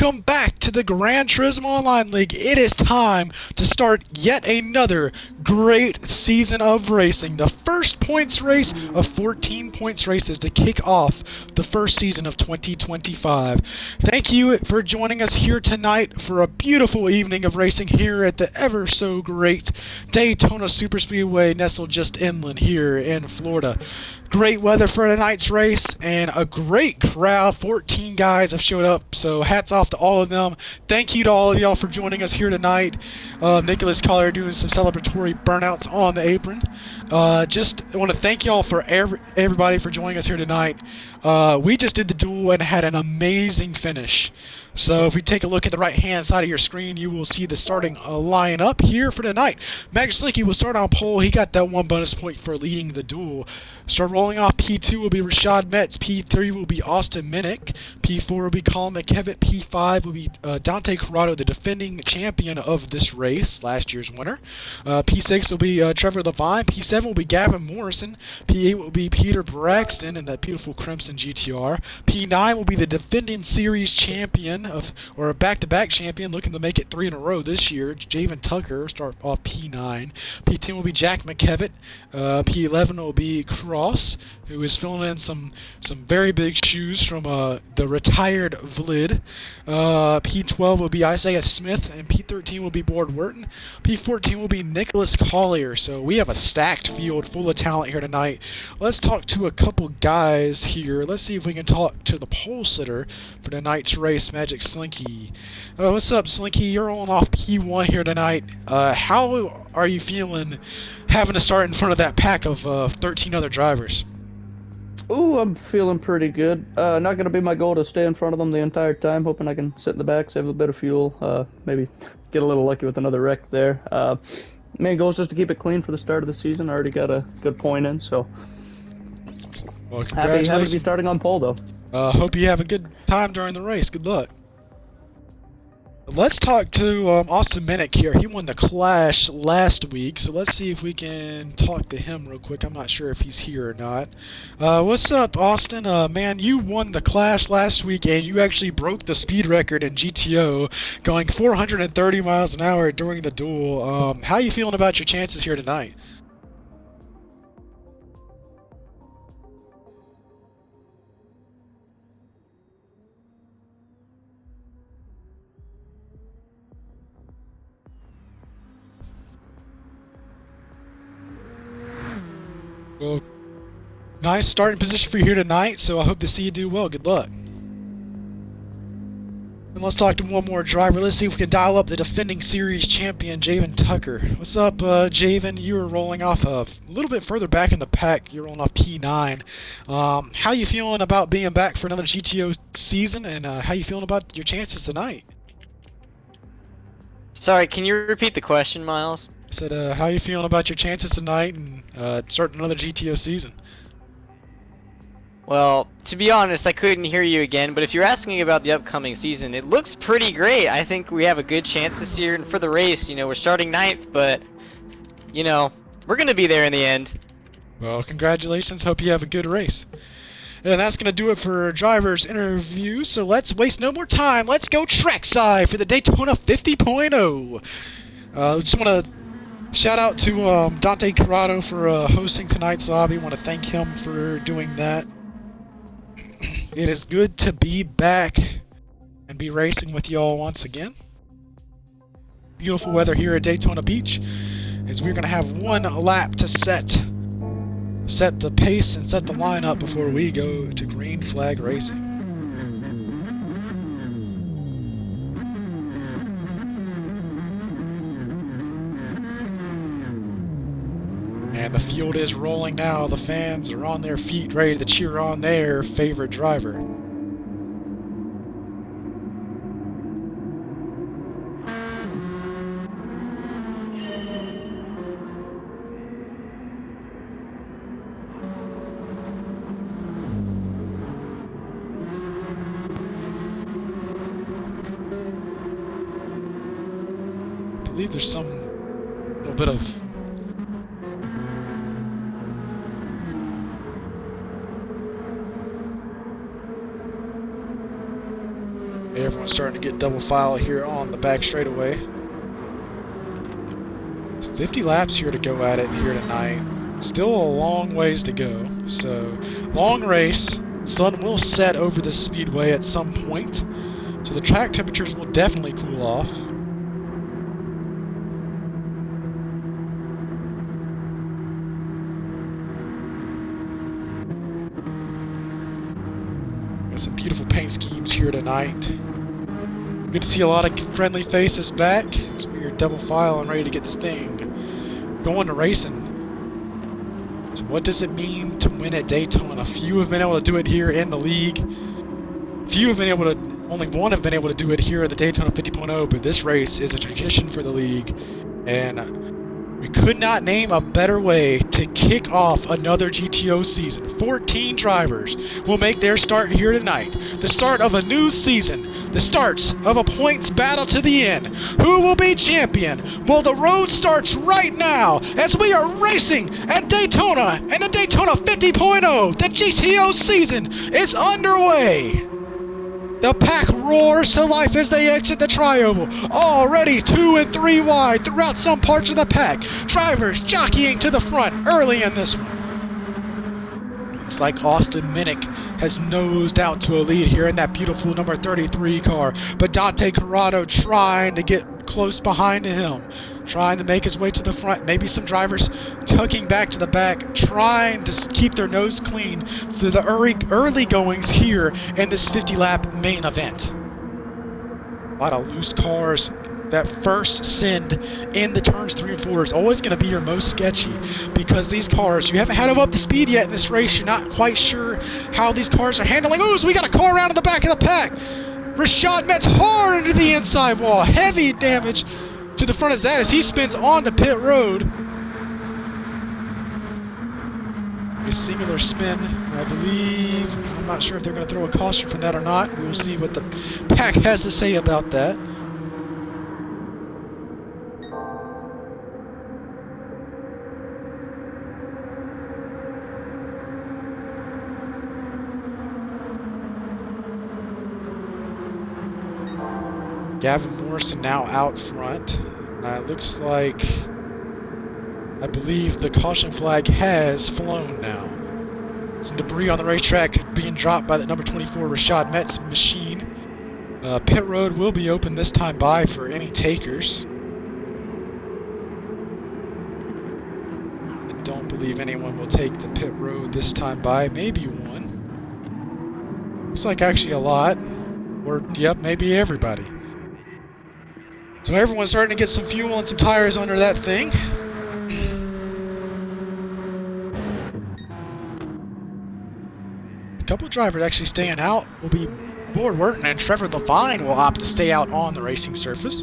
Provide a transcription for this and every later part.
Welcome back to the Gran Turismo Online League. It is time to start yet another great season of racing. The first points race of 14 points races to kick off the first season of 2025. Thank you for joining us here tonight for a beautiful evening of racing here at the ever so great Daytona Superspeedway, nestled just inland here in Florida. Great weather for tonight's race and a great crowd. 14 guys have showed up, so hats off to all of them. Thank you to all of y'all for joining us here tonight. Nicholas Collier doing some celebratory burnouts on the apron. Just want to thank y'all for everybody for joining us here tonight. We just did the duel and had an amazing finish. So if we take a look at the right-hand side of your screen, you will see the starting lineup here for tonight. Max Slicky will start on pole. He got that one bonus point for leading the duel. Start rolling off. P2 will be Rashad Metz. P3 will be Austin Minnick. P4 will be Colin McKevitt. P5 will be Dante Corrado, the defending champion of this race, last year's winner. P6 will be Trevor Levine. P7 will be Gavin Morrison. P8 will be Peter Braxton in that beautiful crimson GTR. P9 will be the defending series champion or a back-to-back champion looking to make it 3 in a row this year. Javen Tucker start off P9. P10 will be Jack McKevitt. P11 will be Cross, who is filling in some very big shoes from the retired Vlad. P12 will be Isaiah Smith, and P13 will be Board Wharton. P14 will be Nicholas Collier. So we have a stacked field full of talent here tonight. Let's talk to a couple guys here. Let's see if we can talk to the pole sitter for tonight's race, Magic Slinky. What's up, Slinky? You're on off P1 here tonight. How are you feeling having to start in front of that pack of 13 other drivers? Ooh, I'm feeling pretty good. Not going to be my goal to stay in front of them the entire time, hoping I can sit in the back, save a bit of fuel, maybe get a little lucky with another wreck there. Main goal is just to keep it clean for the start of the season. I already got a good point in, so Well, happy to be starting on pole, though. Hope you have a good time during the race. Good luck. Let's talk to Austin Minnick here. He won the Clash last week, so let's see if we can talk to him real quick. I'm not sure if he's here or not. What's up, Austin? Man, you won the Clash last week, and you actually broke the speed record in GTO, going 430 miles an hour during the duel. How are you feeling about your chances here tonight? Well, nice starting position for you here tonight, so I hope to see you do well. Good luck. And let's talk to one more driver. Let's see if we can dial up the defending series champion, Javen Tucker. What's up, Javen? You were rolling off a little bit further back in the pack. You're rolling off P9. How you feeling about being back for another GTO season, and how you feeling about your chances tonight? Sorry, can you repeat the question, Miles? I said, how you feeling about your chances tonight and starting another GTO season? Well, to be honest, I couldn't hear you again, but if you're asking about the upcoming season, it looks pretty great. I think we have a good chance this year, and for the race, we're starting 9th, but, we're going to be there in the end. Well, congratulations. Hope you have a good race. And that's going to do it for driver's interview, so let's waste no more time. Let's go trackside for the Daytona 50.0. Just want to shout out to Dante Corrado for hosting tonight's lobby. Want to thank him for doing that. It is good to be back and be racing with y'all once again. Beautiful weather here at Daytona Beach, as we're going to have one lap to set the pace and set the lineup before we go to green flag racing. And the field is rolling now. The fans are on their feet, ready to cheer on their favorite driver. I believe there's some little bit of everyone Everyone's starting to get double file here on the back straightaway. 50 laps here to go at it here tonight. Still a long ways to go. So, long race. Sun will set over the speedway at some point. So the track temperatures will definitely cool off. Got some beautiful paint schemes here tonight. Good to see a lot of friendly faces back as we are double file and ready to get this thing going to racing. So what does it mean to win at Daytona? Few have been able to do it here in the league. Few have been able to, only one have been able to do it here at the Daytona 50.0, but this race is a tradition for the league, and we could not name a better way to kick off another GTO season. 14 drivers will make their start here tonight. The start of a new season. The starts of a points battle to the end. Who will be champion? Well, the road starts right now as we are racing at Daytona and the Daytona 50.0. The GTO season is underway. The pack roars to life as they exit the tri-oval. Already 2 and 3 wide throughout some parts of the pack. Drivers jockeying to the front early in this one. Looks like Austin Minnick has nosed out to a lead here in that beautiful number 33 car. But Dante Corrado trying to get close behind him. Trying to make his way to the front. Maybe some drivers tucking back to the back, trying to keep their nose clean through the early goings here in this 50-lap main event. A lot of loose cars. That first send in the turns 3 and 4 is always going to be your most sketchy, because these cars, you haven't had them up to speed yet in this race. You're not quite sure how these cars are handling. Oh, so we got a car around in the back of the pack. Rashad Metz hard into the inside wall. Heavy damage to the front of that as he spins on the pit road. A singular spin, I believe. I'm not sure if they're going to throw a caution for that or not. We'll see what the pack has to say about that. Gavin Morrison now out front. It looks like, I believe the caution flag has flown now. Some debris on the racetrack being dropped by the number 24 Rashad Metz machine. Pit road will be open this time by for any takers. I don't believe anyone will take the pit road this time by. Maybe one. Looks like actually a lot. Or, yep, maybe everybody. So everyone's starting to get some fuel and some tires under that thing. A couple of drivers actually staying out will be Board Wurton, and Trevor Levine will opt to stay out on the racing surface.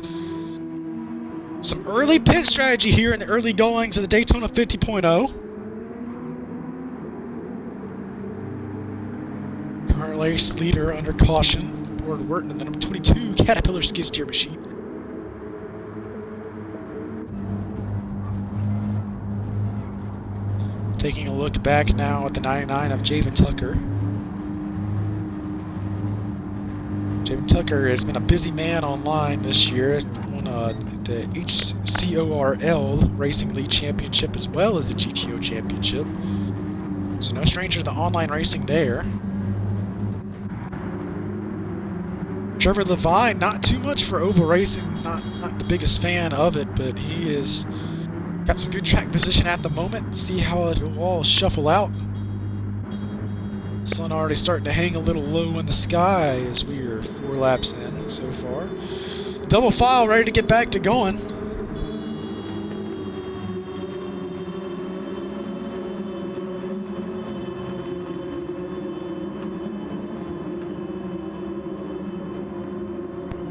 Some early pit strategy here in the early goings of the Daytona 50.0. Current race leader under caution, Board Wurton, and the number 22 Caterpillar skid steer machine. Taking a look back now at the 99 of Javen Tucker. Javen Tucker has been a busy man online this year. Won the HCORL Racing League Championship as well as the GTO Championship. So no stranger to the online racing there. Trevor Levine, not too much for oval racing, not the biggest fan of it, but he is got some good track position at the moment. See how it will all shuffle out. Sun already starting to hang a little low in the sky as we are 4 laps in so far. Double file ready to get back to going.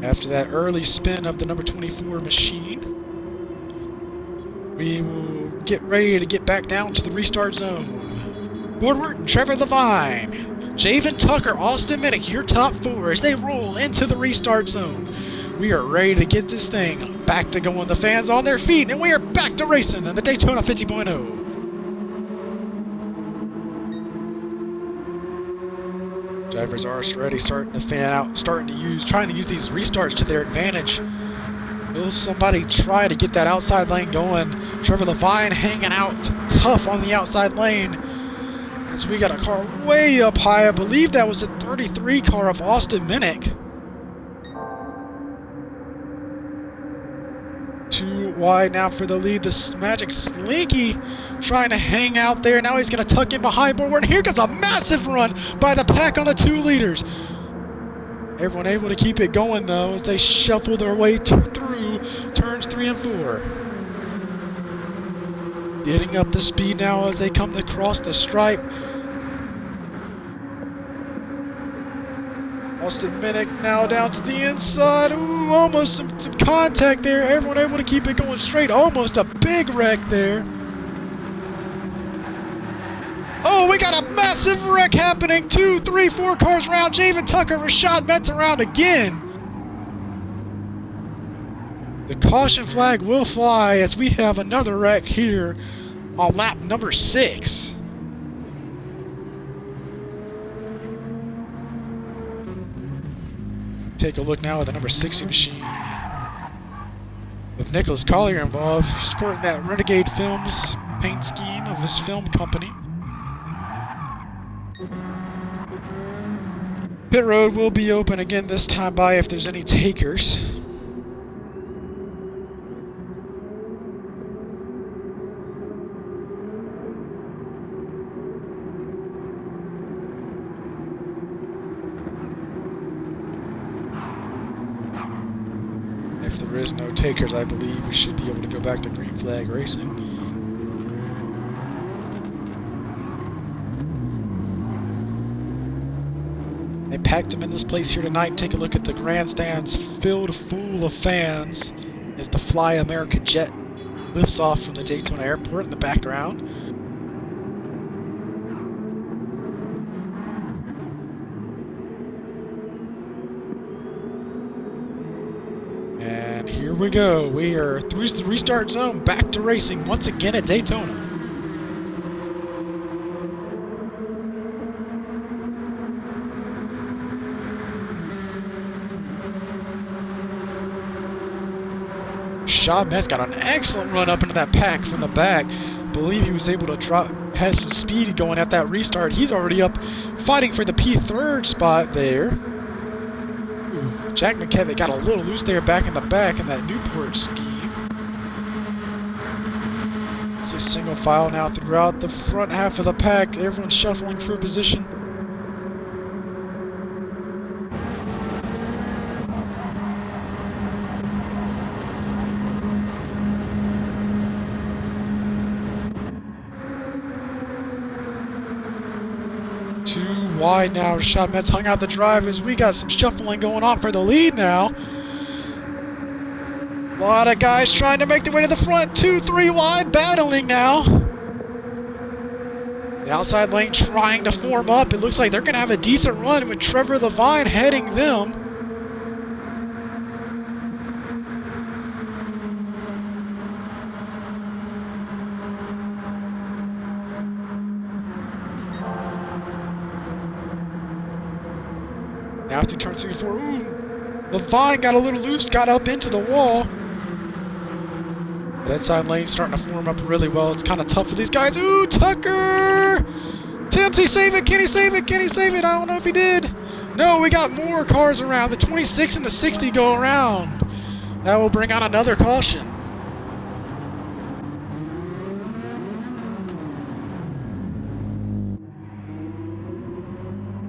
After that early spin of the number 24 machine, we will get ready to get back down to the restart zone. Board Wurton, Trevor Levine, Javen Tucker, Austin Minnick, your top 4 as they roll into the restart zone. We are ready to get this thing back to going. The fans on their feet, and we are back to racing in the Daytona 50.0. Drivers are already starting to fan out, trying to use these restarts to their advantage. Will somebody try to get that outside lane going? Trevor Levine hanging out tough on the outside lane. As we got a car way up high. I believe that was the 33 car of Austin Minnick. Too wide now for the lead. This Magic Slinky trying to hang out there. Now he's going to tuck in behind Bourne. And here comes a massive run by the pack on the 2 liters. Everyone able to keep it going, though, as they shuffle their way through turns 3 and 4. Getting up to speed now as they come across the stripe. Austin Minnick now down to the inside. Ooh, almost some contact there. Everyone able to keep it going straight. Almost a big wreck there. Oh, we got a massive wreck happening. 2, 3, 4 cars around. Javen Tucker, Rashad Metz around again. The caution flag will fly as we have another wreck here on lap number 6. Take a look now at the number 60 machine. With Nicholas Collier involved, he's sporting that Renegade Films paint scheme of his film company. Pit road will be open again this time by if there's any takers. If there is no takers, I believe we should be able to go back to green flag racing. They packed him in this place here tonight. Take a look at the grandstands filled full of fans as the Fly America jet lifts off from the Daytona airport in the background. And here we go. We are through the restart zone, back to racing once again at Daytona. Rashad Metz got an excellent run up into that pack from the back. I believe he was able to have some speed going at that restart. He's already up fighting for the P3 spot there. Ooh, Jack McKevitt got a little loose there back in the back in that Newport scheme. It's a single file now throughout the front half of the pack. Everyone's shuffling for position. Too wide now. Rashad Metz hung out the drive as we got some shuffling going on for the lead now. A lot of guys trying to make their way to the front. 2, 3 wide, battling now. The outside lane trying to form up. It looks like they're going to have a decent run with Trevor Levine heading them. Now through turn 64, ooh, Levine got a little loose, got up into the wall. That side lane starting to form up really well. It's kind of tough for these guys. Ooh, Tucker! Can he save it? Can he save it? Can he save it? I don't know if he did. No, we got more cars around. The 26 and the 60 go around. That will bring on another caution.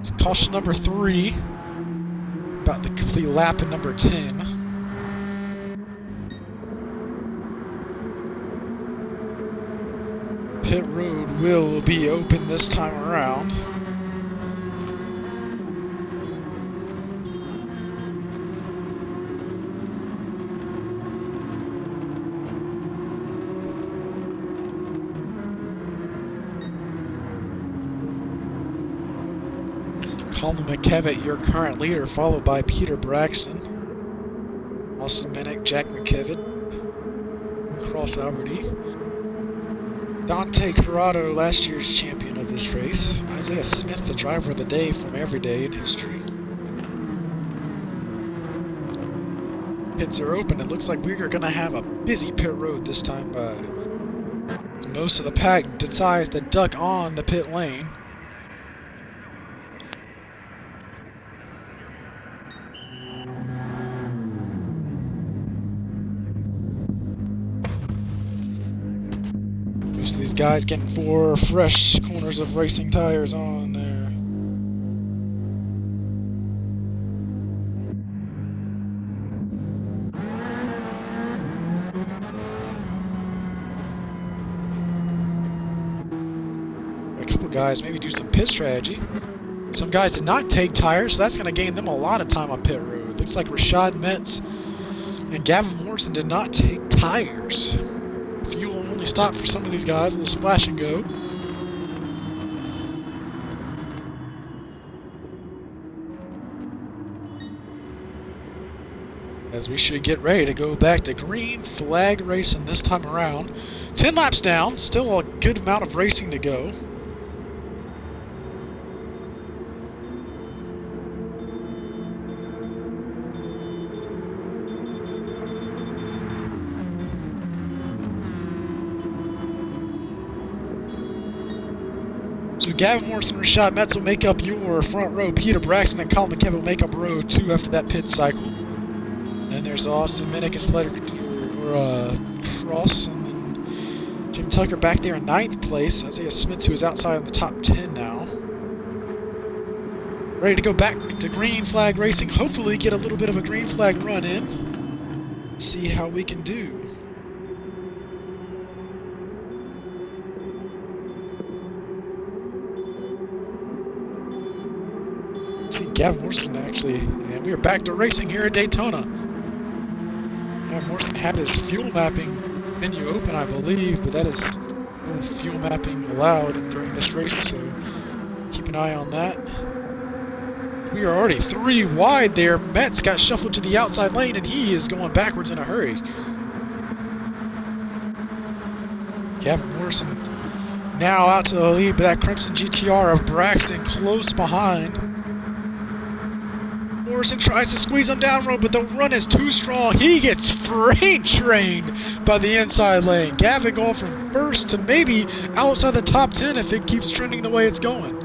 It's caution number 3. About to complete lap in number 10. Pit road will be open this time around. Colin McKevitt, your current leader, followed by Peter Braxton, Austin Minnick, Jack McKevitt, Cross Alberty. Dante Corrado, last year's champion of this race. Isaiah Smith, the driver of the day from every day in history. Pits are open. It looks like we are going to have a busy pit road this time. Most of the pack decides to duck on the pit lane. Most of these guys getting 4 fresh corners of racing tires on there. A couple guys maybe do some pit strategy. Some guys did not take tires, so that's going to gain them a lot of time on pit road. Looks like Rashad Metz and Gavin Morrison did not take tires. Fuel only stopped for some of these guys, a little splash and go. As we should get ready to go back to green flag racing this time around. 10 laps down, still a good amount of racing to go. So Gavin Morrison and Rashad Metz will make up your front row. Peter Braxton and Colin McKevin will make up row 2 after that pit cycle. Then there's Austin Minnick and Slater Cross, and then Jim Tucker back there in 9th place. Isaiah Smith, who is outside in the top 10 now. Ready to go back to green flag racing. Hopefully get a little bit of a green flag run in. See how we can do. Gavin Morrison actually, and we are back to racing here at Daytona. Gavin Morrison had his fuel mapping menu open, I believe, but that is no fuel mapping allowed during this race, so keep an eye on that. We are already 3 wide there. Metz got shuffled to the outside lane, and he is going backwards in a hurry. Gavin Morrison now out to the lead, but that Crimson GTR of Braxton close behind. Morrison tries to squeeze him down road, but the run is too strong. He gets freight trained by the inside lane. Gavin going from first to maybe outside the top 10 if it keeps trending the way it's going.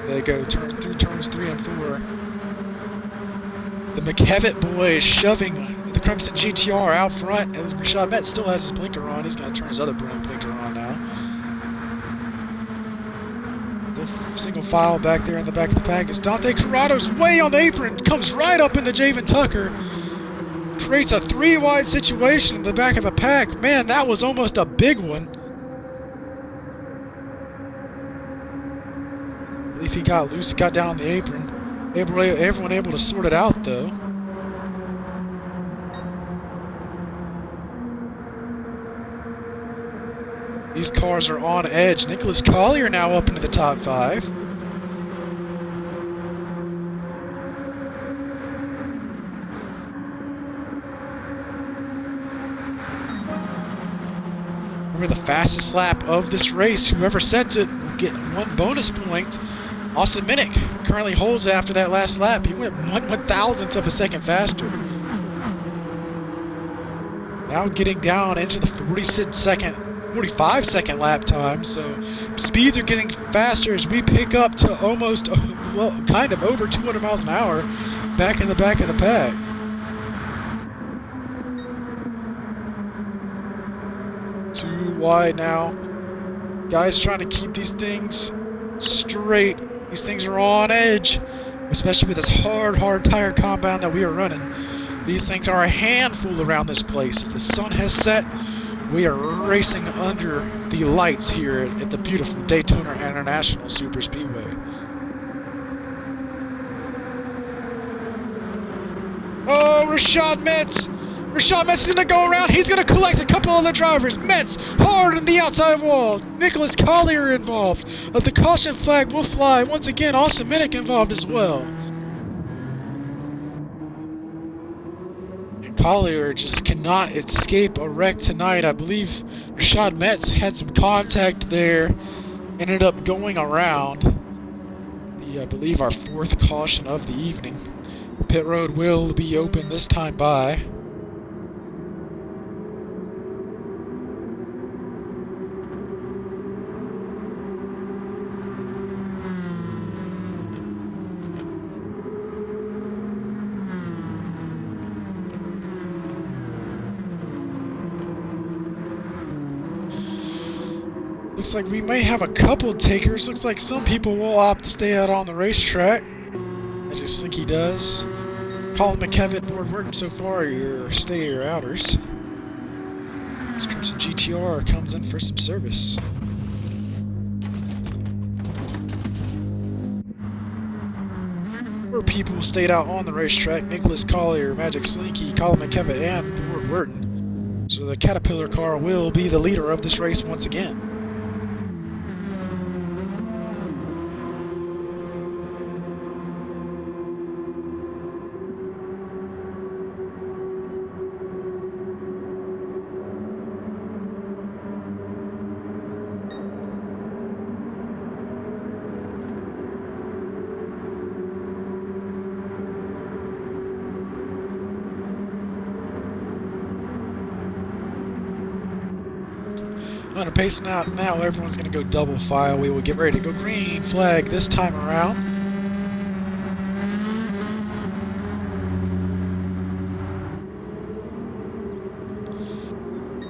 They go through turns 3 and 4. The McKevitt boys shoving the Crimson GTR out front, as Rashad Metz still has his blinker on. He's going to turn his other blinker on now. Single file back there in the back of the pack is Dante Corrado's way on the apron, comes right up into Javen Tucker, creates a 3 wide situation in the back of the pack. Man, that was almost a big one. I believe he got loose, got down on the apron. Everyone able to sort it out though. These cars are on edge. Nicholas Collier now up into the top 5. Remember, the fastest lap of this race, whoever sets it will get 1 bonus point. Austin Minnick currently holds it after that last lap. He went 1/1000th of a second faster. Now getting down into the 45-second lap time, so speeds are getting faster as we pick up to almost, well, kind of over 200 miles an hour back in the back of the pack. Too wide now. Guys trying to keep these things straight. These things are on edge, especially with this hard tire compound that we are running. These things are a handful around this place. As the sun has set, we are racing under the lights here at the beautiful Daytona International Super Speedway. Oh, Rashad Metz! Rashad Metz is going to go around. He's going to collect a couple of the drivers. Metz hard on the outside wall. Nicholas Collier involved. The caution flag will fly. Once again, Austin Minnick involved as well. Collier just cannot escape a wreck tonight. I believe Rashad Metz had some contact there, ended up going around. I believe our 4th caution of the evening. Pit road will be open this time by. Looks like we may have a couple takers. Looks like some people will opt to stay out on the racetrack. I just think he does. Colin McKevitt, Board Wharton, so far your stay or outers. This Crimson GTR comes in for some service. Four people stayed out on the racetrack: Nicholas Collier, Magic Slinky, Colin McKevitt, and Board Wharton. So the Caterpillar car will be the leader of this race once again. On a pace now, everyone's going to go double file. We will get ready to go green flag this time around.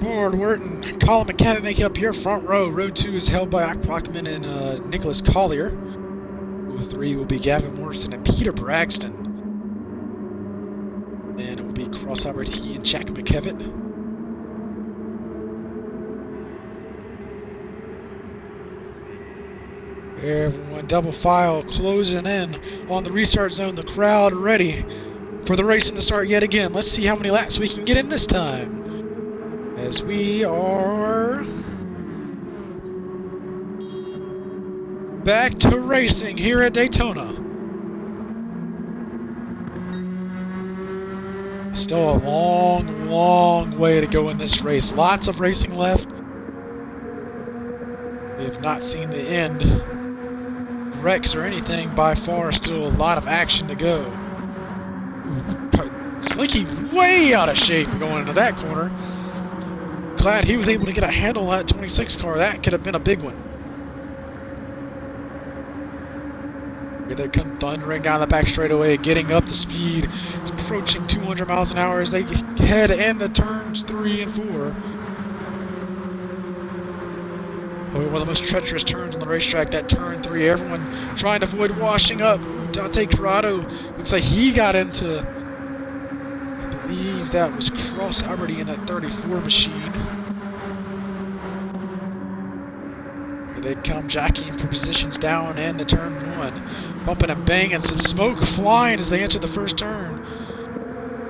Board Wharton, Colin McKevitt make up your front row. Row 2 is held by Klockman and Nicholas Collier. Row 3 will be Gavin Morrison and Peter Braxton. And it will be Cross Albert He and Jack McKevitt. Everyone double file closing in on the restart zone. The crowd ready for the racing to start yet again. Let's see how many laps we can get in this time. As we are back to racing here at Daytona. Still a long, long way to go in this race. Lots of racing left. We have not seen the end. Wrecks or anything by far, still a lot of action to go. Slinky way out of shape going into that corner. Glad he was able to get a handle on that 26 car. That could have been a big one. Here they come thundering down the back straightaway, getting up the speed. It's approaching 200 miles an hour as they head in the turns 3 and 4. One of the most treacherous turns on the racetrack, that turn 3. Everyone trying to avoid washing up. Dante Corrado looks like he got into, I believe that was Cross Alberty in that 34 machine. Here they'd come jockeying for positions down in the turn 1. Bumping and banging, some smoke flying as they enter the first turn.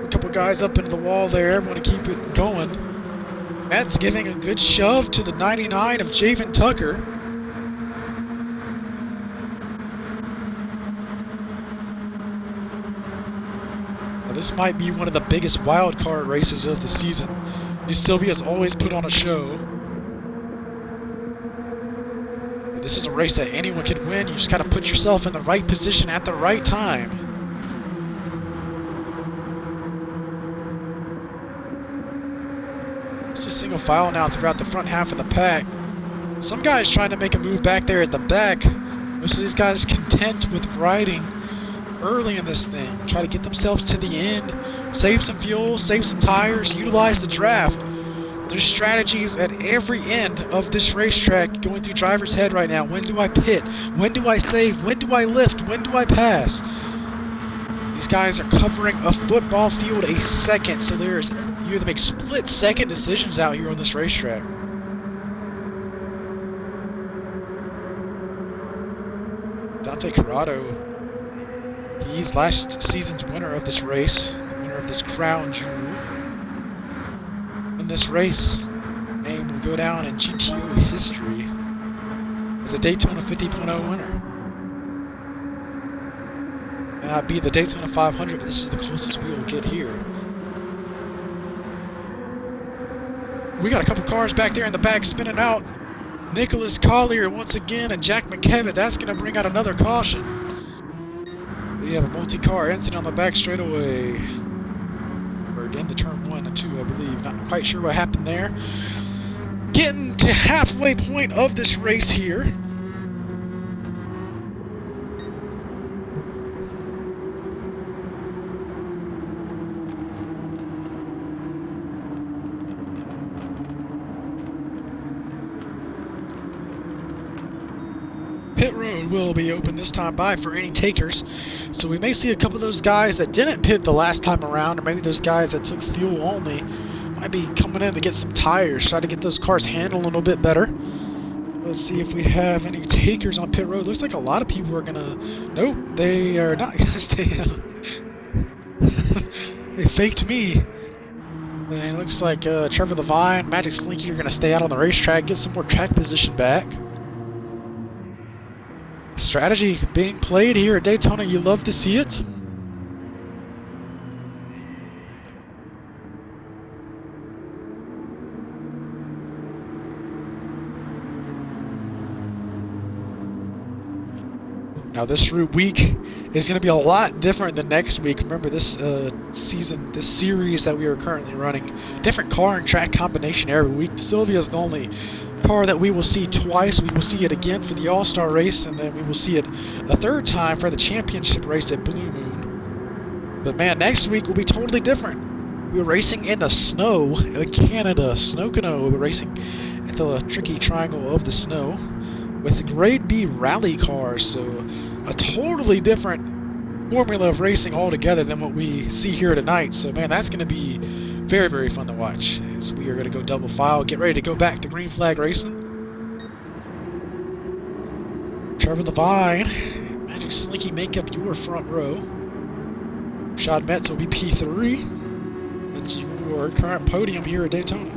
A couple guys up into the wall there, everyone to keep it going. Matt's giving a good shove to the 99 of Javen Tucker. Now this might be one of the biggest wild card races of the season. New Sylvia's always put on a show. This is a race that anyone could win. You just got to put yourself in the right position at the right time. It's a single file now throughout the front half of the pack. Some guys trying to make a move back there at the back. Most of these guys content with riding early in this thing. Try to get themselves to the end, save some fuel, save some tires, utilize the draft. There's strategies at every end of this racetrack going through driver's head right now. When do I pit? When do I save? When do I lift? When do I pass? These guys are covering a football field a second, so you have to make split-second decisions out here on this racetrack. Dante Corrado, he's last season's winner of this race, the winner of this crown jewel. In this race, name will go down in GTO history as a Daytona 50.0 winner. May not be the Daytona 500, but this is the closest we will get here. we got a couple cars back there in the back spinning out. Nicholas Collier once again and Jack McKevitt. That's going to bring out another caution. We have a multi-car incident on the back straightaway. Or into turn 1 and 2, I believe. Not quite sure what happened there. Getting to halfway point of this race here. Pit road will be open this time by for any takers. So we may see a couple of those guys that didn't pit the last time around, or maybe those guys that took fuel only, might be coming in to get some tires, try to get those cars handled a little bit better. Let's see if we have any takers on pit road. Looks like a lot of people are gonna... Nope, they are not gonna stay out. They faked me. And it looks like Trevor Levine, Magic Slinky are gonna stay out on the racetrack, get some more track position back. Strategy being played here at Daytona, you love to see it. Now this route week is going to be a lot different than next week. Remember this season, this series that we are currently running, different car and track combination every week. The Sylvia is the only car that we will see twice. We will see it again for the All-Star race, and then we will see it a third time for the championship race at Blue Moon. But man, next week will be totally different. We're racing in the snow in Canada. Snow canoe. We're racing at the tricky triangle of the snow with grade B rally cars, so a totally different formula of racing altogether than what we see here tonight. So man, that's going to be very, very fun to watch as we are going to go double file, get ready to go back to green flag racing. Trevor Levine, Magic Slinky make up your front row. Rashad Metz will be P3. That's your current podium here at Daytona.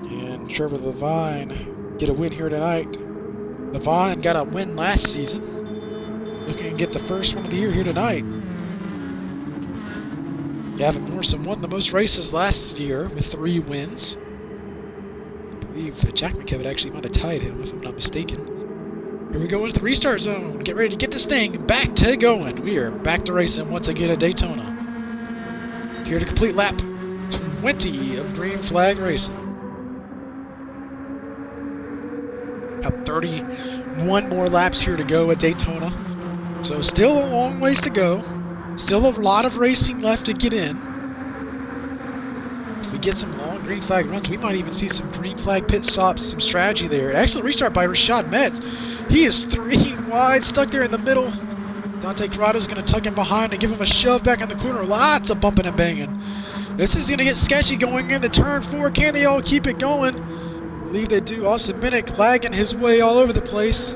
And Trevor Levine get a win here tonight. Levine got a win last season. Looking to get the first one of the year here tonight. Gavin Morrison won the most races last year with 3 wins. I believe Jack McKevitt actually might have tied him, if I'm not mistaken. Here we go into the restart zone. Get ready to get this thing back to going. We are back to racing once again at Daytona. Here to complete lap 20 of green flag racing. Got 31 more laps here to go at Daytona. So still a long ways to go. Still a lot of racing left to get in. If we get some long green flag runs, we might even see some green flag pit stops, some strategy there. Excellent restart by Rashad Metz. He is 3 wide, stuck there in the middle. Dante Corrado's going to tuck him behind and give him a shove back in the corner. Lots of bumping and banging. This is going to get sketchy going into turn 4. Can they all keep it going? I believe they do. Austin Minnick lagging his way all over the place.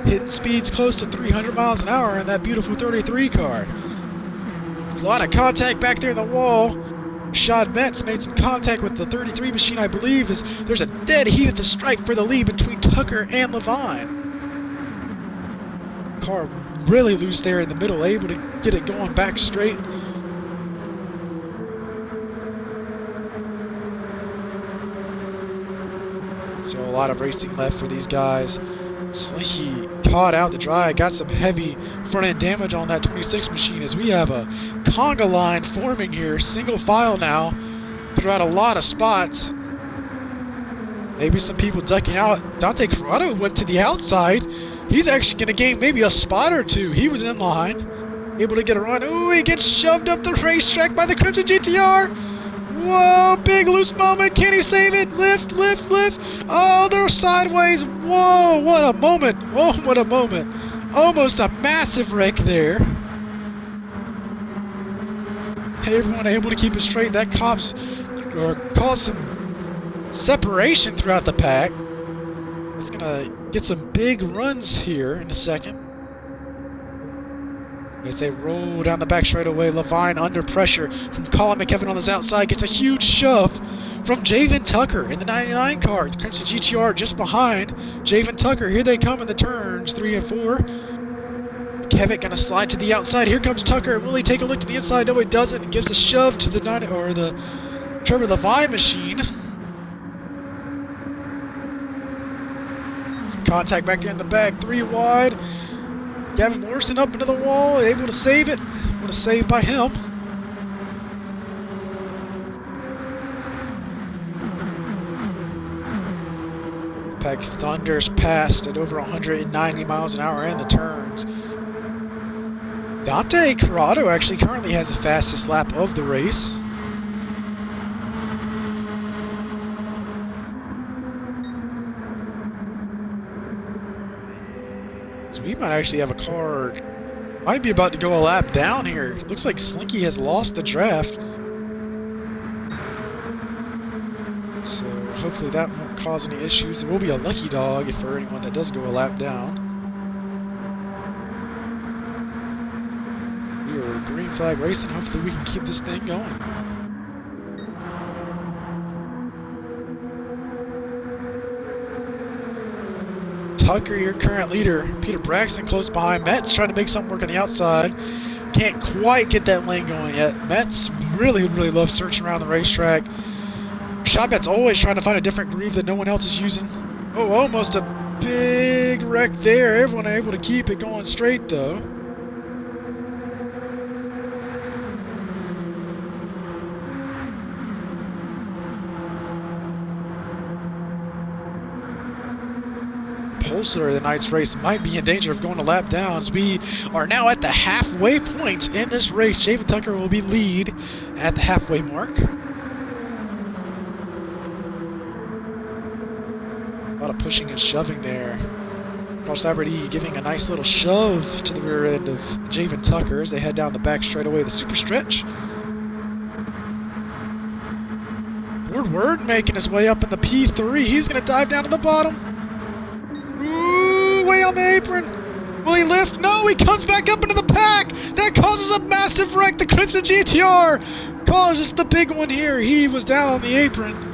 Hitting speeds close to 300 miles an hour in that beautiful 33 car. There's a lot of contact back there in the wall. Rashad Metz made some contact with the 33 machine, I believe, as there's a dead heat at the stripe for the lead between Tucker and Levine. Car really loose there in the middle, able to get it going back straight. So a lot of racing left for these guys. Slinky caught out the dry, got some heavy front end damage on that 26 machine as we have a conga line forming here, single file now, throughout a lot of spots. Maybe some people ducking out. Dante Corrado went to the outside. He's actually going to gain maybe a spot or two. He was in line, able to get a run. Ooh, he gets shoved up the racetrack by the Crimson GTR. Whoa, big loose moment. Can he save it? Lift, lift, lift. Oh, they're sideways. Whoa, what a moment. Oh, what a moment. Almost a massive wreck there. Everyone able to keep it straight. That caused some separation throughout the pack. It's going to get some big runs here in a second. As they roll down the back straightaway, Levine under pressure from Colin McKevitt on his outside gets a huge shove from Javen Tucker in the 99 car. The Crimson GTR just behind Javen Tucker. Here they come in the turns 3 and 4. McKevitt gonna slide to the outside. Here comes Tucker. Will he take a look to the inside? No, he doesn't. It gives a shove to the Trevor Levine machine. Some contact back there in the back, 3 wide. Gavin Morrison up into the wall, able to save it. What a save by him. Pack thunders past at over 190 miles an hour in the turns. Dante Corrado actually currently has the fastest lap of the race. So we might actually have a car, might be about to go a lap down here. Looks like Slinky has lost the draft. So hopefully that won't cause any issues. There will be a lucky dog for anyone that does go a lap down. We are green flag racing. Hopefully we can keep this thing going. Tucker, your current leader. Peter Braxton close behind. Metz trying to make something work on the outside. Can't quite get that lane going yet. Metz really loves searching around the racetrack. Shotbet's always trying to find a different groove that no one else is using. Oh, almost a big wreck there. Everyone able to keep it going straight, though. Pulsar, the night's race, might be in danger of going a lap down as we are now at the halfway point in this race. Javen Tucker will be lead at the halfway mark. A lot of pushing and shoving there. Carlos Alberti giving a nice little shove to the rear end of Javen Tucker as they head down the back straightaway, the super stretch. Word making his way up in the P3. He's going to dive down to the bottom. Ooh, way on the apron. Will he lift? No, he comes back up into the pack. That causes a massive wreck. The Crimson GTR causes the big one here. He was down on the apron.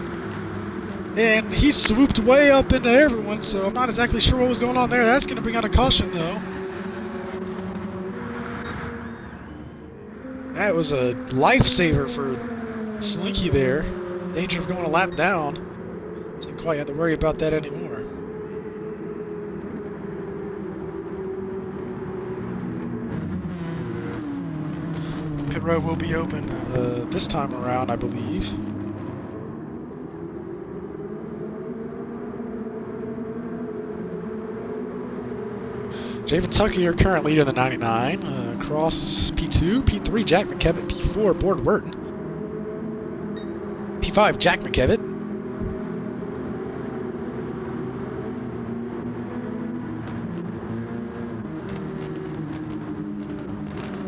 And he swooped way up into everyone, so I'm not exactly sure what was going on there. That's going to bring out a caution, though. That was a lifesaver for Slinky there. Danger of going a lap down. Didn't quite have to worry about that anymore. Pit road will be open this time around, I believe. Javen Tucker, your current leader in the 99. Across P2, P3, Jack McKevitt. P4, Board Wurton. P5, Jack McKevitt.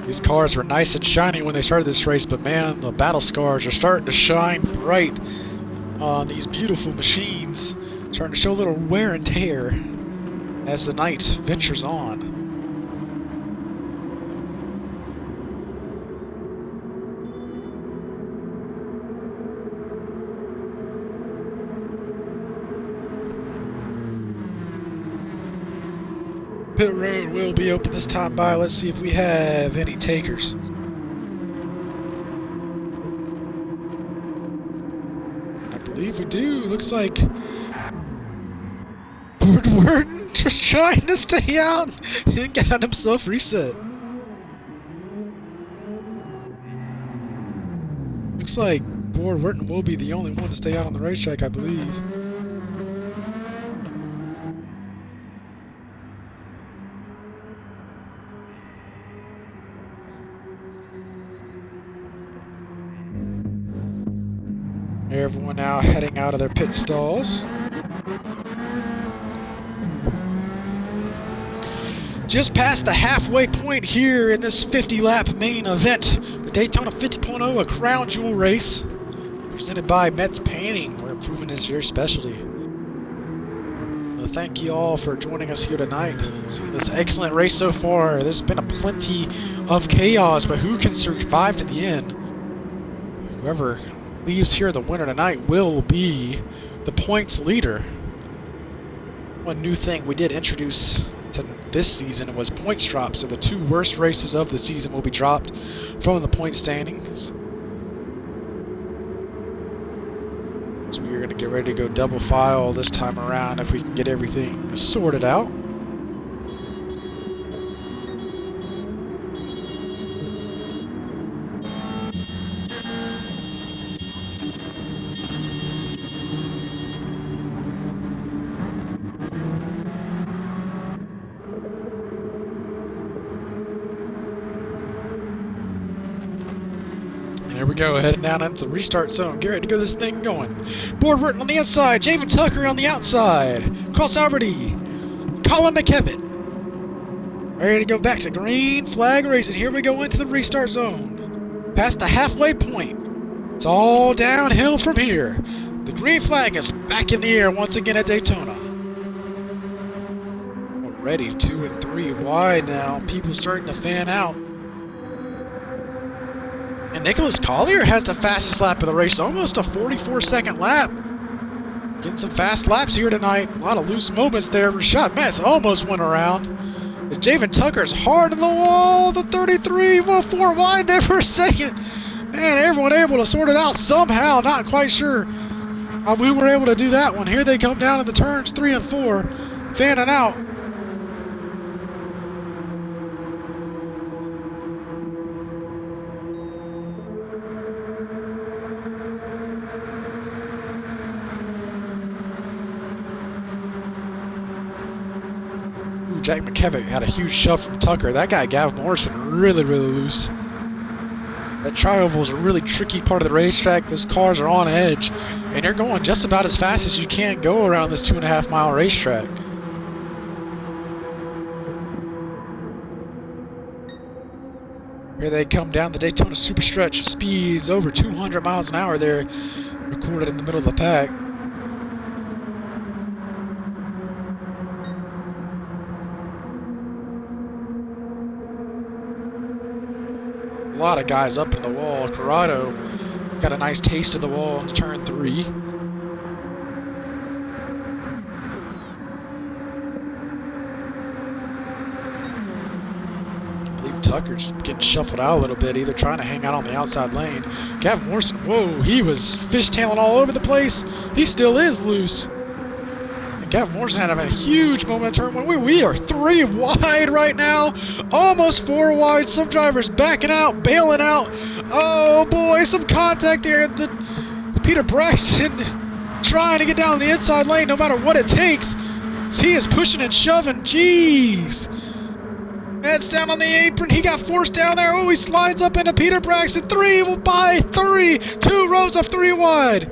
These cars were nice and shiny when they started this race, but man, the battle scars are starting to shine bright on these beautiful machines. Starting to show a little wear and tear as the night ventures on. Pit road will be open this time by. Let's see if we have any takers. I believe we do. Looks like Wurton just trying to stay out and got himself reset. Looks like Board Wurton will be the only one to stay out on the racetrack, I believe. Everyone now heading out of their pit stalls. Just past the halfway point here in this 50-lap main event, the Daytona 50.0, a crown jewel race, presented by Metz Painting, where improvement is your specialty. Well, thank you all for joining us here tonight. Seeing this excellent race so far. There's been a plenty of chaos, but who can survive to the end? Whoever leaves here the winner tonight will be the points leader. One new thing we did introduce to this season was points drop, so the 2 worst races of the season will be dropped from the point standings. So we're going to get ready to go double file this time around if we can get everything sorted out. Here we go, heading down into the restart zone. Get ready to go this thing going. Board Burton on the inside, Javen Tucker on the outside. Cross Alberty, Colin McKevitt. Ready to go back to green flag racing. Here we go into the restart zone. Past the halfway point. It's all downhill from here. The green flag is back in the air once again at Daytona. Already 2 and 3 wide now. People starting to fan out. And Nicholas Collier has the fastest lap of the race, almost a 44-second lap. Getting some fast laps here tonight. A lot of loose moments there. Rashad Metz almost went around. Javen Tucker's hard on the wall. The 33, well, 4 wide there for a second. Man, everyone able to sort it out somehow. Not quite sure how we were able to do that one. Here they come down in the turns 3 and 4, fanning out. Jack McKevitt had a huge shove from Tucker. That guy, Gavin Morrison, really loose. That tri-oval is a really tricky part of the racetrack. Those cars are on edge, and they're going just about as fast as you can go around this 2.5 mile racetrack. Here they come down the Daytona Super Stretch. Speeds over 200 miles an hour there, recorded in the middle of the pack. A lot of guys up in the wall. Corrado got a nice taste of the wall in turn 3. I believe Tucker's getting shuffled out a little bit, either trying to hang out on the outside lane. Gavin Morrison, whoa, he was fishtailing all over the place. He still is loose. Gavin Morrison had a huge moment in turn 1. We are 3 wide right now. Almost 4 wide. Some drivers backing out, bailing out. Oh boy, some contact there. Peter Braxton trying to get down the inside lane no matter what it takes. He is pushing and shoving. Jeez. That's down on the apron. He got forced down there. Oh, he slides up into Peter Braxton. 3 by 3. 2 rows of 3 wide.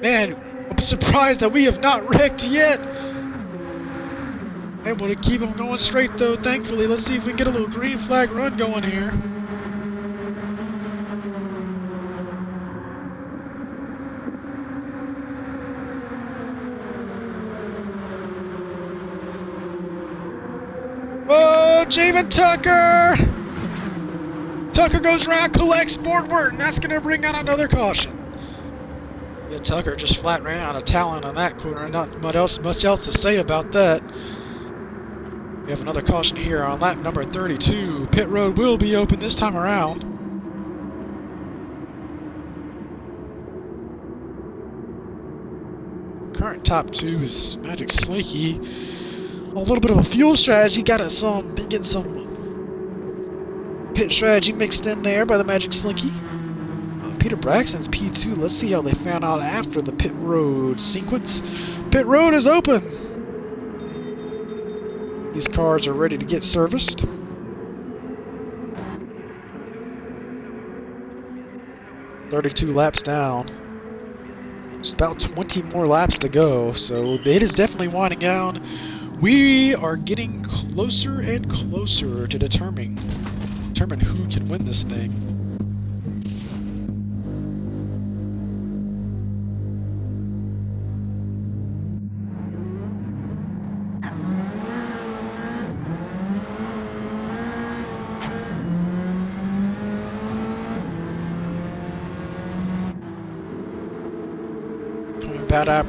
Man, I'm surprised that we have not wrecked yet. Able to keep them going straight though, thankfully. Let's see if we can get a little green flag run going here. Whoa, Javen Tucker! Tucker goes around, collects Boardward, and that's going to bring out another caution. Yeah, Tucker just flat ran out of talent on that corner. Not much else to say about that. We have another caution here on lap number 32. Pit road will be open this time around. Current top 2 is Magic Slinky. A little bit of a fuel strategy. Getting some pit strategy mixed in there by the Magic Slinky. Peter Braxton's P2. Let's see how they found out after the pit road sequence. Pit road is open. These cars are ready to get serviced. "32 laps down. There's about 20 more laps to go, so it is definitely winding down. We are getting closer and closer to determine who can win this thing.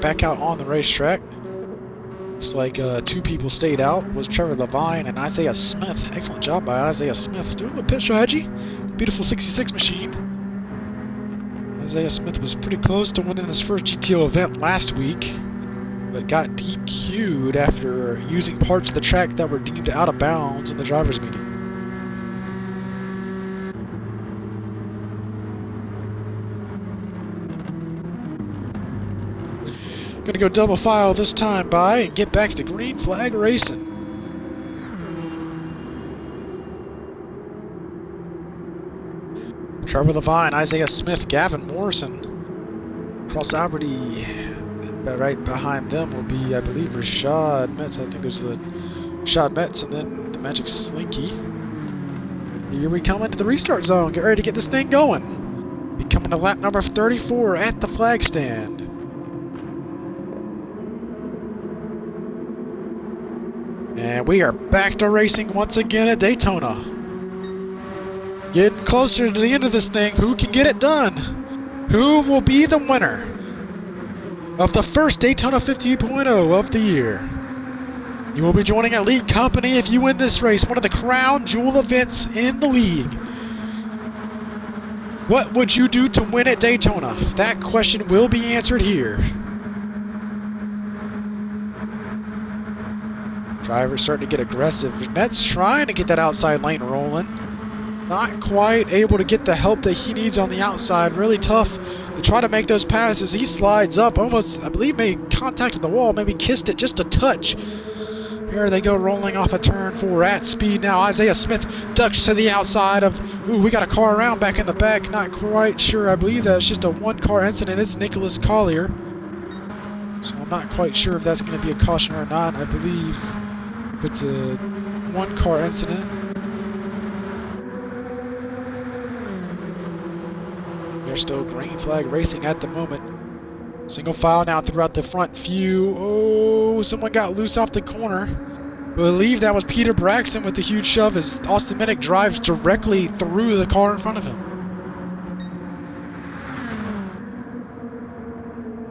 Back out on the racetrack. Looks like 2 people stayed out. Was Trevor Levine and Isaiah Smith. Excellent job by Isaiah Smith doing the pit strategy. Beautiful 66 machine. Isaiah Smith was pretty close to winning his first GTO event last week, but got DQ'd after using parts of the track that were deemed out of bounds in the drivers' meeting. Gonna go double file this time by and get back to green flag racing. Trevor Levine, Isaiah Smith, Gavin Morrison. Cross Alberty, and right behind them will be, I believe, Rashad Metz. I think there's the Rashad Metz and then the Magic Slinky. Here we come into the restart zone. Get ready to get this thing going. Be coming to lap number 34 at the flag stand. And we are back to racing once again at Daytona. Getting closer to the end of this thing. Who can get it done? Who will be the winner of the first Daytona 50.0 of the year? You will be joining Elite Company if you win this race, one of the crown jewel events in the league. What would you do to win at Daytona? That question will be answered here. Driver's starting to get aggressive. Met's trying to get that outside lane rolling. Not quite able to get the help that he needs on the outside. Really tough to try to make those passes. He slides up, almost, I believe, made contact with the wall, maybe kissed it just a touch. Here they go rolling off a turn 4 at speed now. Isaiah Smith ducks to the outside of, ooh, we got a car around back in the back. Not quite sure. I believe that's just a one-car incident. It's Nicholas Collier. So I'm not quite sure if that's going to be a caution or not. I believe it's a one-car incident. They're still green flag racing at the moment. Single file now throughout the front few. Oh, someone got loose off the corner. I believe that was Peter Braxton with the huge shove as Austin Minnick drives directly through the car in front of him.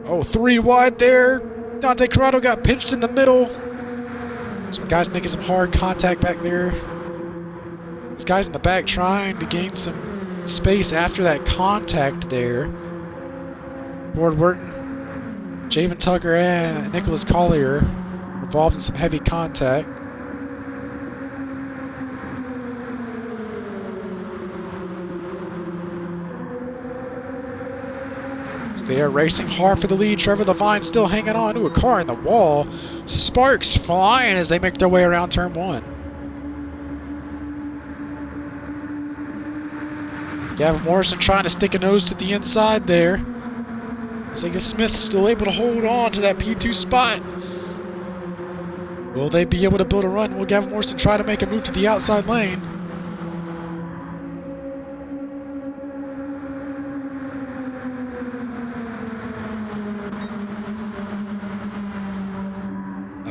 Oh, 3 wide there. Dante Corrado got pinched in the middle. Some guys making some hard contact back there. These guys in the back trying to gain some space after that contact there. Ward Wharton, Javen Tucker, and Nicholas Collier involved in some heavy contact. So they are racing hard for the lead. Trevor Levine still hanging on to a car in the wall. Sparks flying as they make their way around turn 1. Gavin Morrison trying to stick a nose to the inside there. Isaiah Smith still able to hold on to that P2 spot. Will they be able to build a run? Will Gavin Morrison try to make a move to the outside lane?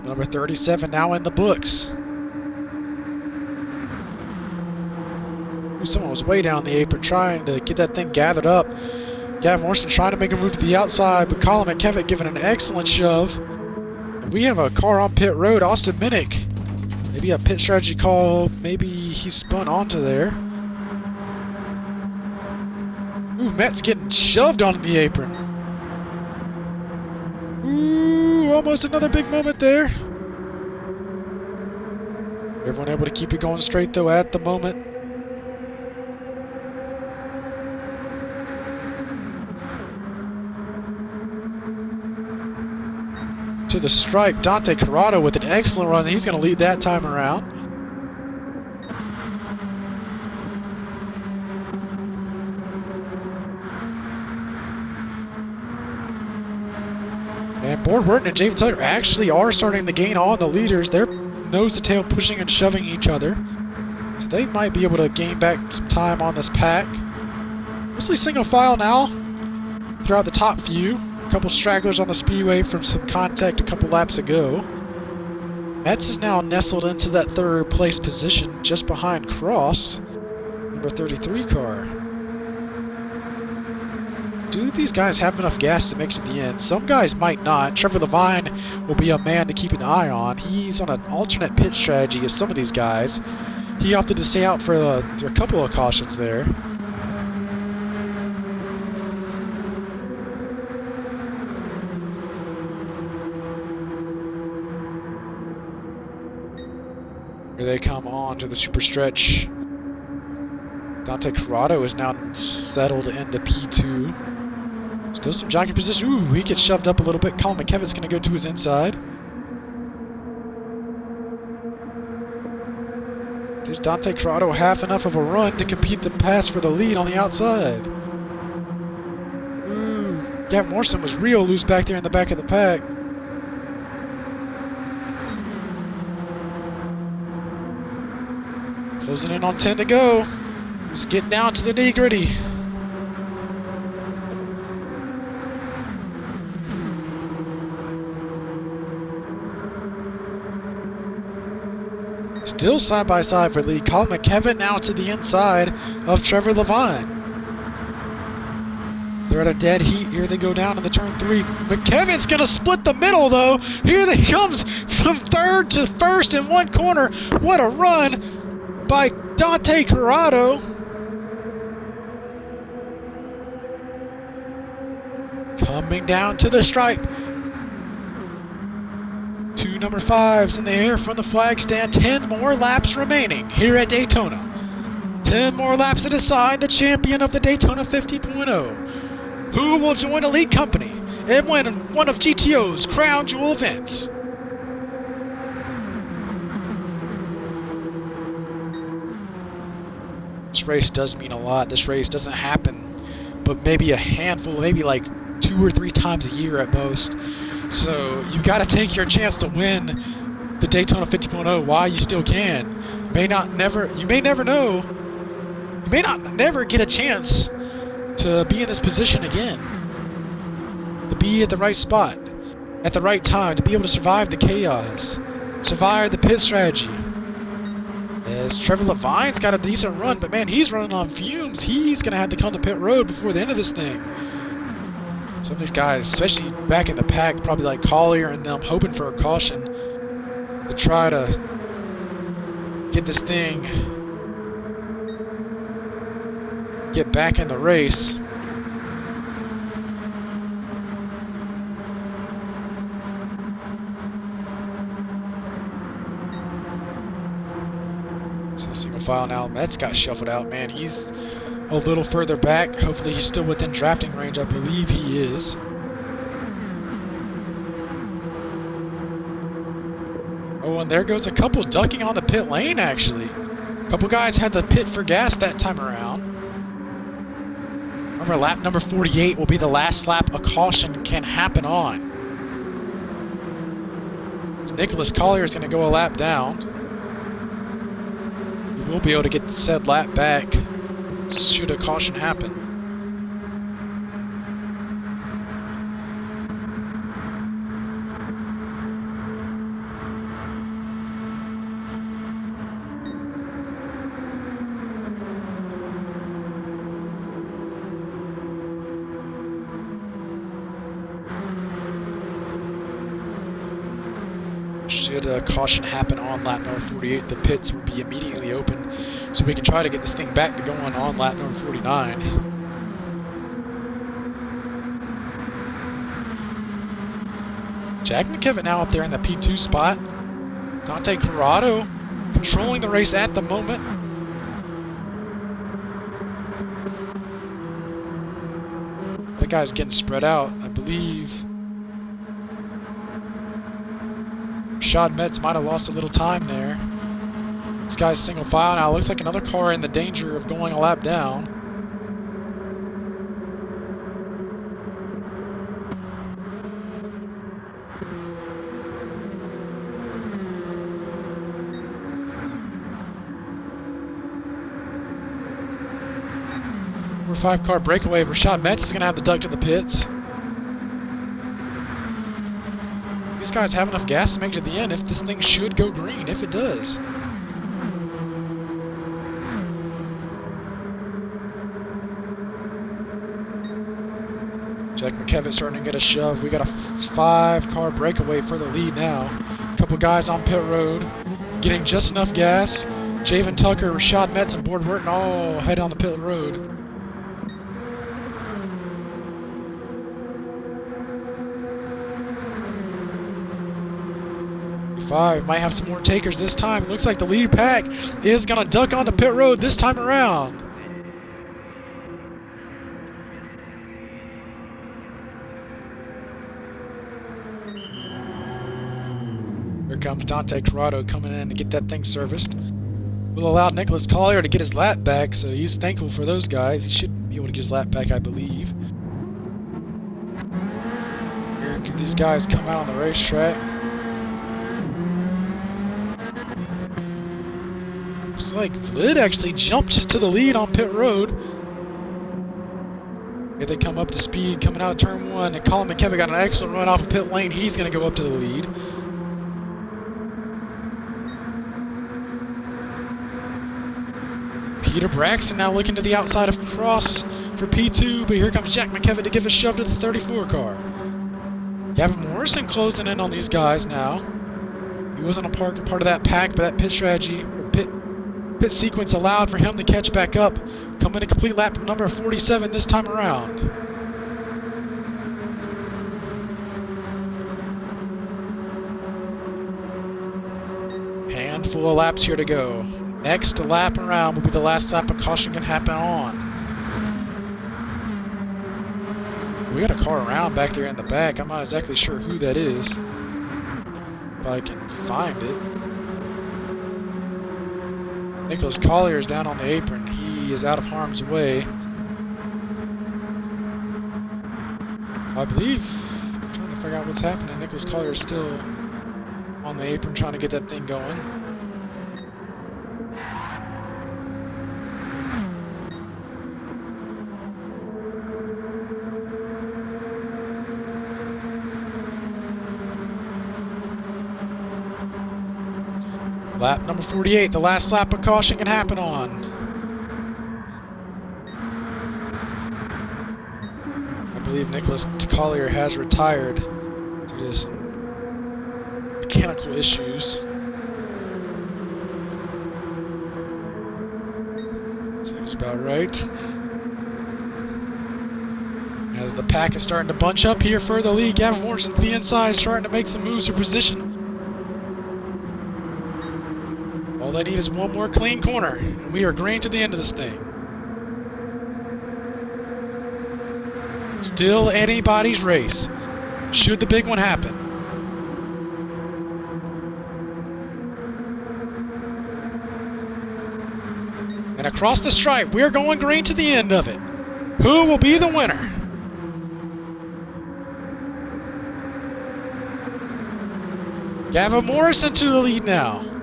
Number 37 now in the books. Someone was way down the apron trying to get that thing gathered up. Gavin Morrison trying to make a move to the outside, but Colin McKevitt giving an excellent shove. And we have a car on pit road. Austin Minnick. Maybe a pit strategy call. Maybe he spun onto there. Ooh, Matt's getting shoved onto the apron. Ooh, almost another big moment there. Everyone able to keep it going straight though at the moment. To the stripe, Dante Corrado with an excellent run. He's going to lead that time around. And Ward Wharton and James Tucker actually are starting to gain on the leaders. They're nose to tail pushing and shoving each other. So they might be able to gain back some time on this pack. Mostly single file now throughout the top few. A couple stragglers on the speedway from some contact a couple laps ago. Metz is now nestled into that third place position just behind Cross, number 33 car. Do these guys have enough gas to make it to the end? Some guys might not. Trevor Levine will be a man to keep an eye on. He's on an alternate pit strategy as some of these guys. He opted to stay out for a couple of cautions there. they come on to the super stretch. Dante Corrado is now settled into P2. Still some jockey position. Ooh, he gets shoved up a little bit. Colin McKevitt's going to go to his inside. Does Dante Corrado have enough of a run to compete the pass for the lead on the outside? Ooh, Gavin Morrison was real loose back there in the back of the pack. Closing in on 10 to go. Let's get down to the nitty-gritty. Still side by side for lead. Colin McKevett now to the inside of Trevor Levine. They're at a dead heat. Here they go down in the turn 3. McKevitt's going to split the middle, though. Here they comes from third to first in one corner. What a run by Dante Corrado. Coming down to the stripe. 2 number 5s in the air from the flag stand. 10 more laps remaining here at Daytona. 10 more laps to decide the champion of the Daytona 50.0. Who will join Elite Company and win one of GTO's crown jewel events. This race does mean a lot. This race doesn't happen, but maybe a handful, maybe like 2 or 3 times a year at most. So you got to take your chance to win the Daytona 50.0 while you still can. You may never know. You may not never get a chance to be in this position again. To be at the right spot, at the right time, to be able to survive the chaos, survive the pit strategy. As Trevor Levine's got a decent run, but man, he's running on fumes. He's going to have to come to pit road before the end of this thing. Some of these guys, especially back in the pack, probably like Collier and them, hoping for a caution to try to get this thing, get back in the race. So single file now, Metz got shuffled out, man. He's a little further back. Hopefully he's still within drafting range. I believe he is. Oh, and there goes a couple ducking on the pit lane, actually. A couple guys had to pit for gas that time around. Remember, lap number 48 will be the last lap a caution can happen on. So Nicholas Collier is going to go a lap down. He will be able to get said lap back should a caution happen. Should a caution happen on lap number 48, the pits will be immediately open, so we can try to get this thing back to going on lap number 49. Jack McKevitt now up there in the P2 spot. Dante Corrado controlling the race at the moment. That guy's getting spread out, I believe. Rashad Metz might have lost a little time there. This guy's single file now. Looks like another car in the danger of going a lap down. We're 5-car breakaway. Rashad Metz is going to have to duck to the pits. These guys have enough gas to make it to the end if this thing should go green, if it does. Jack McKevitt starting to get a shove. We got a 5-car breakaway for the lead now. A couple guys on pit road getting just enough gas. Javen Tucker, Rashad Metz, and Board Burton all head on the pit road. 35 might have some more takers this time. It looks like the lead pack is going to duck onto pit road this time around. Here comes Dante Corrado coming in to get that thing serviced. Will allow Nicholas Collier to get his lap back, so he's thankful for those guys. He should be able to get his lap back, I believe. Here these guys come out on the racetrack. Looks like Vlad actually jumped to the lead on pit road. Here they come up to speed, coming out of turn 1, and Colin McKevitt got an excellent run off of pit lane. He's going to go up to the lead. Peter Braxton now looking to the outside of cross for P2, but here comes Jack McKevitt to give a shove to the 34 car. Gavin Morrison closing in on these guys now. He wasn't a part of that pack, but that pit strategy, or pit sequence allowed for him to catch back up. Coming to complete lap number 47 this time around. Handful of laps here to go. Next lap around will be the last lap of caution can happen on. We got a car around back there in the back. I'm not exactly sure who that is. If I can find it. Nicholas Collier is down on the apron. He is out of harm's way. I believe, I'm trying to figure out what's happening. Nicholas Collier is still on the apron trying to get that thing going. Lap number 48, the last lap of caution can happen on. I believe Nicholas Collier has retired due to some mechanical issues. Seems about right. As the pack is starting to bunch up here for the lead, Gavin Morrison to the inside, starting to make some moves for position. All they need is one more clean corner, and we are green to the end of this thing. Still anybody's race, should the big one happen. And across the stripe, we're going green to the end of it. Who will be the winner? Gavin Morrison to the lead now.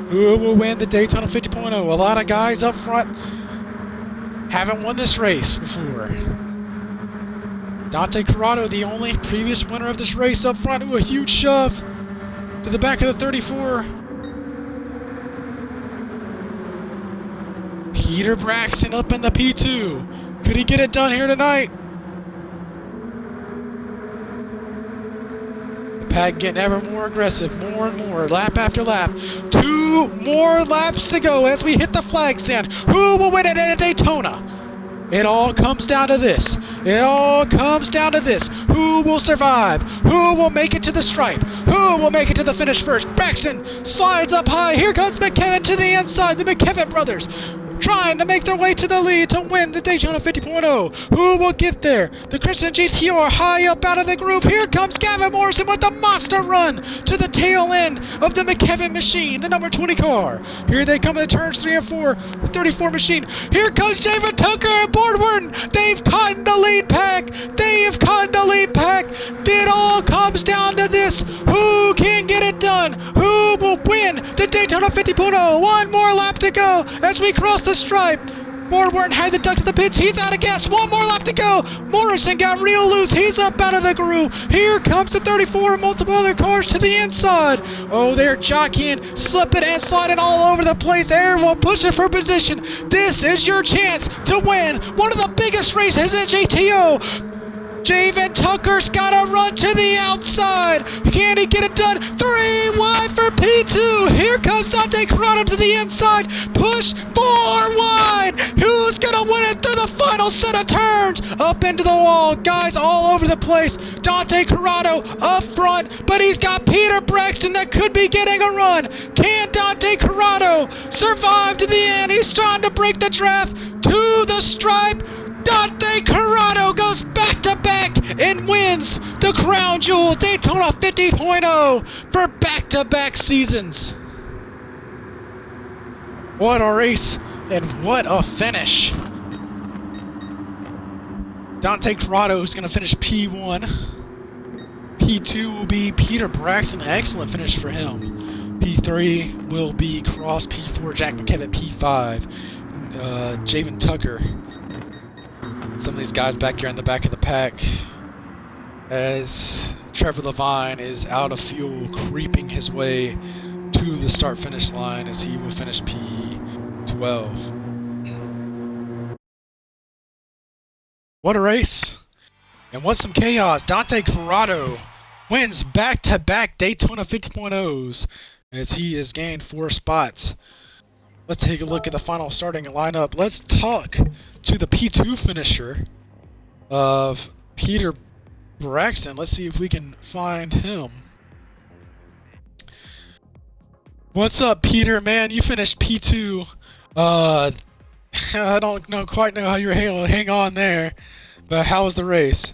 Who will win the Daytona 50.0? A lot of guys up front haven't won this race before. Dante Corrado, the only previous winner of this race up front, who a huge shove to the back of the 34. Peter Braxton up in the P2. Could he get it done here tonight? Pack getting ever more aggressive, more and more, lap after lap. 2 more laps to go as we hit the flag stand. Who will win it at Daytona? It all comes down to this. It all comes down to this. Who will survive? Who will make it to the stripe? Who will make it to the finish first? Braxton slides up high. Here comes McKevitt to the inside. The McKevitt brothers trying to make their way to the lead to win the Daytona 50.0. Who will get there? The Christian GTO are high up out of the group. Here comes Gavin Morrison with the monster run to the tail end of the McKevitt machine, the number 20 car. Here they come in turns 3 and 4, the 34 machine. Here comes David Tucker and Boardward. They've caught the lead pack. They've caught the lead pack. It all comes down to this. Who can get it done? Who will win the Daytona 50.0? One more lap to go as we cross the stripe. Boardward had the duck to the pits. He's out of gas. One more lap to go. Morrison got real loose. He's up out of the groove. Here comes the 34 and multiple other cars to the inside. Oh, they're jockeying, slipping and sliding all over the place. Everyone pushing for position. This is your chance to win one of the biggest races at GTO. Javen Tucker's got to run to the outside. Can he get it done? 3 wide for P2. Here comes Dante Corrado to the inside. Push 4 wide. Who's going to win it through the final set of turns? Up into the wall. Guys all over the place. Dante Corrado up front, but he's got Peter Braxton that could be getting a run. Can Dante Corrado survive to the end? He's trying to break the draft to the stripe. Dante Corrado goes back-to-back and wins the Crown Jewel Daytona 50.0 for back-to-back seasons. What a race and what a finish. Dante Corrado is going to finish P1. P2 will be Peter Braxton. Excellent finish for him. P3 will be Cross. P4 Jack McKevitt. P5 Javen Tucker. Some of these guys back here in the back of the pack as Trevor Levine is out of fuel, creeping his way to the start-finish line as he will finish P12. What a race! And what some chaos! Dante Corrado wins back-to-back Daytona 50.0s as he has gained 4 spots. Let's take a look at the final starting lineup. Let's talk to the P2 finisher of Peter Braxton. Let's see if we can find him. What's up, Peter? Man, you finished P2. I don't quite know how you were able to hang on there, but how was the race?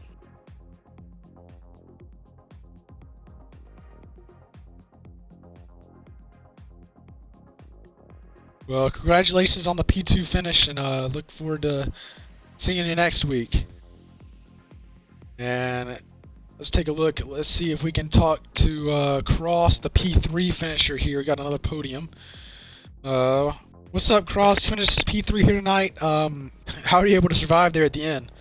Well, congratulations on the P2 finish, and look forward to seeing you next week. And let's take a look. Let's see if we can talk to Cross, the P3 finisher here. Got another podium. What's up, Cross? You finished P3 here tonight. How are you able to survive there at the end?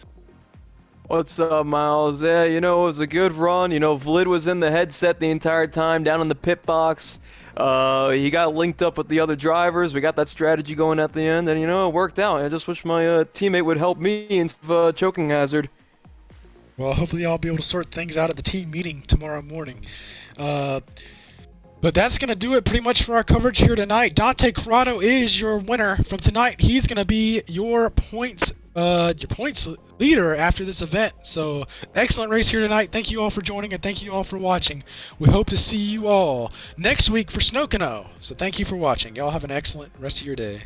What's up, Miles? Yeah, it was a good run. Vlad was in the headset the entire time, down in the pit box. He got linked up with the other drivers. We got that strategy going at the end, and it worked out. I just wish my teammate would help me instead of choking hazard. Well, hopefully I'll be able to sort things out at the team meeting tomorrow morning. But that's going to do it pretty much for our coverage here tonight. Dante Corrado is your winner from tonight. He's going to be your points leader after this event. So excellent race here tonight. Thank you all for joining and thank you all for watching. We hope to see you all next week for Snow Canoe. So thank you for watching. Y'all have an excellent rest of your day.